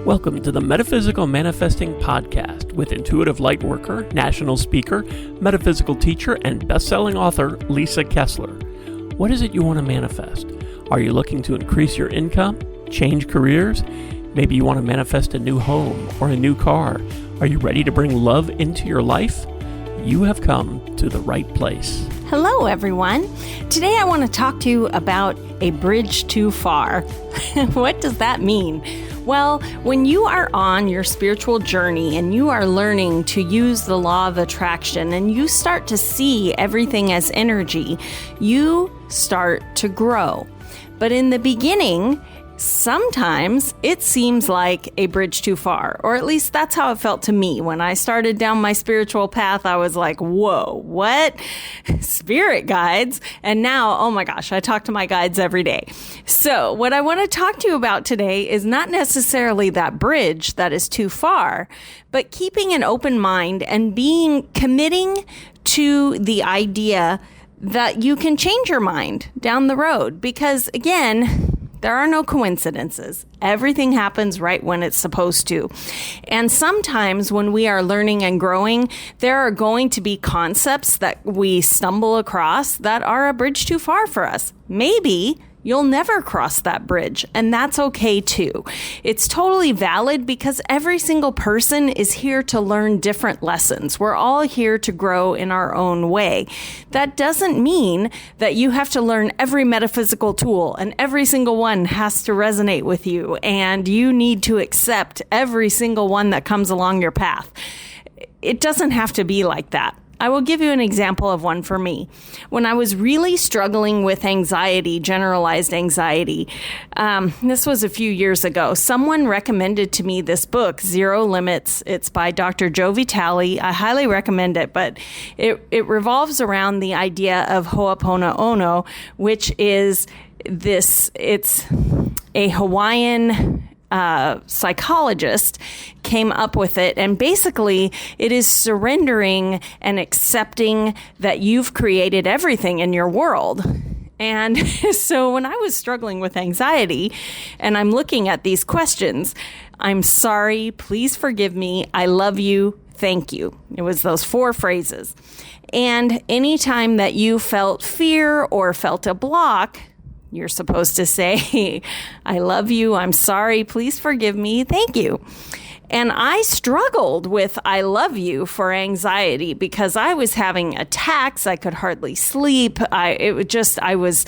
Welcome to the Metaphysical Manifesting Podcast with intuitive lightworker, national speaker, metaphysical teacher, and best-selling author Lisa Kessler. What is it you want to manifest? Are you looking to increase your income, change careers? Maybe you want to manifest a new home or a new car. Are you ready to bring love into your life? You have come to the right place. Hello, everyone. Today I want to talk to you about a bridge too far. What does that mean? Well, when you are on your spiritual journey and you are learning to use the law of attraction and you start to see everything as energy, you start to grow. But in the beginning, sometimes it seems like a bridge too far, or at least that's how it felt to me. When I started down my spiritual path, I was like, whoa, what? Spirit guides? And now, oh my gosh, I talk to my guides every day. So what I want to talk to you about today is not necessarily that bridge that is too far, but keeping an open mind and committing to the idea that you can change your mind down the road. Because again, there are no coincidences. Everything happens right when it's supposed to. And sometimes when we are learning and growing, there are going to be concepts that we stumble across that are a bridge too far for us. Maybe you'll never cross that bridge, and that's okay too. It's totally valid because every single person is here to learn different lessons. We're all here to grow in our own way. That doesn't mean that you have to learn every metaphysical tool and every single one has to resonate with you and you need to accept every single one that comes along your path. It doesn't have to be like that. I will give you an example of one for me. When I was really struggling with anxiety, generalized anxiety, this was a few years ago, someone recommended to me this book, Zero Limits. It's by Dr. Joe Vitale. I highly recommend it, but it revolves around the idea of Ho'oponopono, which is it's a Hawaiian psychologist came up with it. And basically, it is surrendering and accepting that you've created everything in your world. And so when I was struggling with anxiety and I'm looking at these questions, I'm sorry, please forgive me, I love you, thank you. It was those 4 phrases. And anytime that you felt fear or felt a block, you're supposed to say, I love you, I'm sorry, please forgive me, thank you. And I struggled with I love you for anxiety because I was having attacks. I could hardly sleep. I was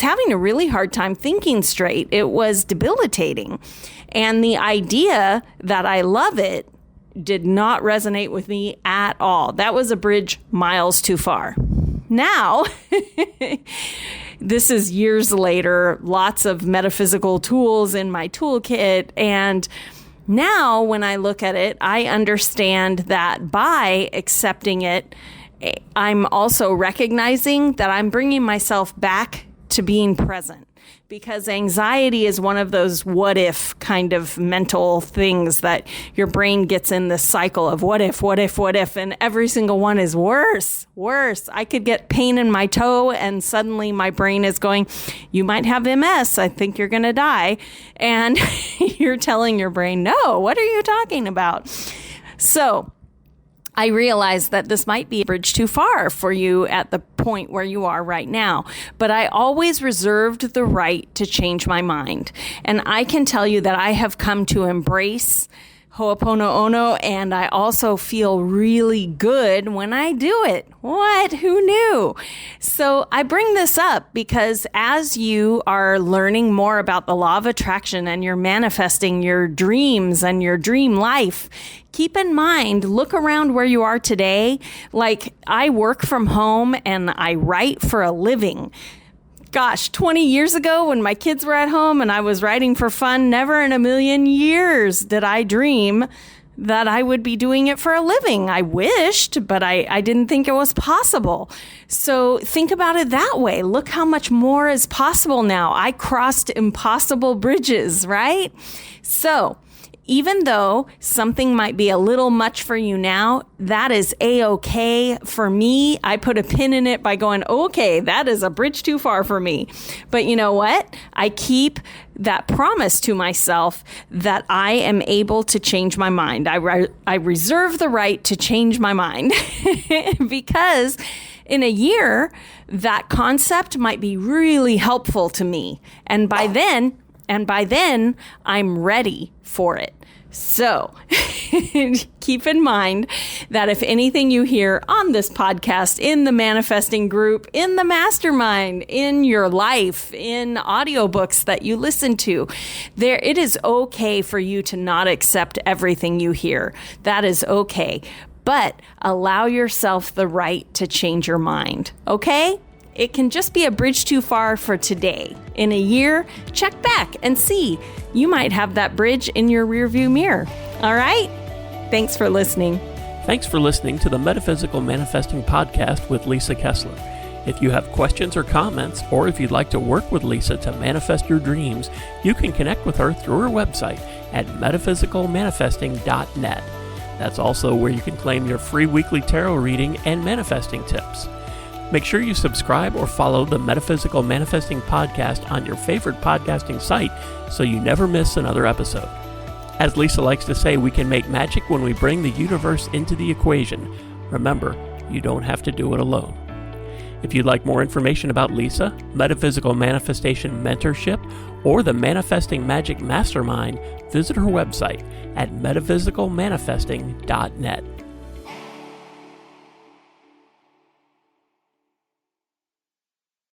having a really hard time thinking straight. It was debilitating. And the idea that I love it did not resonate with me at all. That was a bridge miles too far. Now, this is years later, lots of metaphysical tools in my toolkit. And now when I look at it, I understand that by accepting it, I'm also recognizing that I'm bringing myself back to being present. Because anxiety is one of those what if kind of mental things that your brain gets in this cycle of what if, and every single one is worse. I could get pain in my toe and suddenly my brain is going, you might have MS. I think you're going to die. And you're telling your brain, no, what are you talking about? So I realize that this might be a bridge too far for you at the point where you are right now, but I always reserved the right to change my mind. And I can tell you that I have come to embrace Ho'oponopono, and I also feel really good when I do it. What? Who knew? So I bring this up because as you are learning more about the law of attraction and you're manifesting your dreams and your dream life, keep in mind, look around where you are today. Like I work from home and I write for a living. Gosh, 20 years ago when my kids were at home and I was writing for fun, never in a million years did I dream that I would be doing it for a living. I wished, but I didn't think it was possible. So think about it that way. Look how much more is possible now. I crossed impossible bridges, right? So Even though something might be a little much for you now, that is A-okay. For me, I put a pin in it by going, okay, that is a bridge too far for me. But you know what? I keep that promise to myself that I am able to change my mind. I reserve the right to change my mind because in a year, that concept might be really helpful to me. And by then, I'm ready for it. So keep in mind that if anything you hear on this podcast, in the manifesting group, in the mastermind, in your life, in audiobooks that you listen to, it is okay for you to not accept everything you hear. That is okay. But allow yourself the right to change your mind. Okay? It can just be a bridge too far for today. In a year, check back and see. You might have that bridge in your rearview mirror. All right? Thanks for listening. Thanks for listening to the Metaphysical Manifesting Podcast with Lisa Kessler. If you have questions or comments, or if you'd like to work with Lisa to manifest your dreams, you can connect with her through her website at metaphysicalmanifesting.net. That's also where you can claim your free weekly tarot reading and manifesting tips. Make sure you subscribe or follow the Metaphysical Manifesting Podcast on your favorite podcasting site so you never miss another episode. As Lisa likes to say, we can make magic when we bring the universe into the equation. Remember, you don't have to do it alone. If you'd like more information about Lisa, Metaphysical Manifestation Mentorship, or the Manifesting Magic Mastermind, visit her website at metaphysicalmanifesting.net.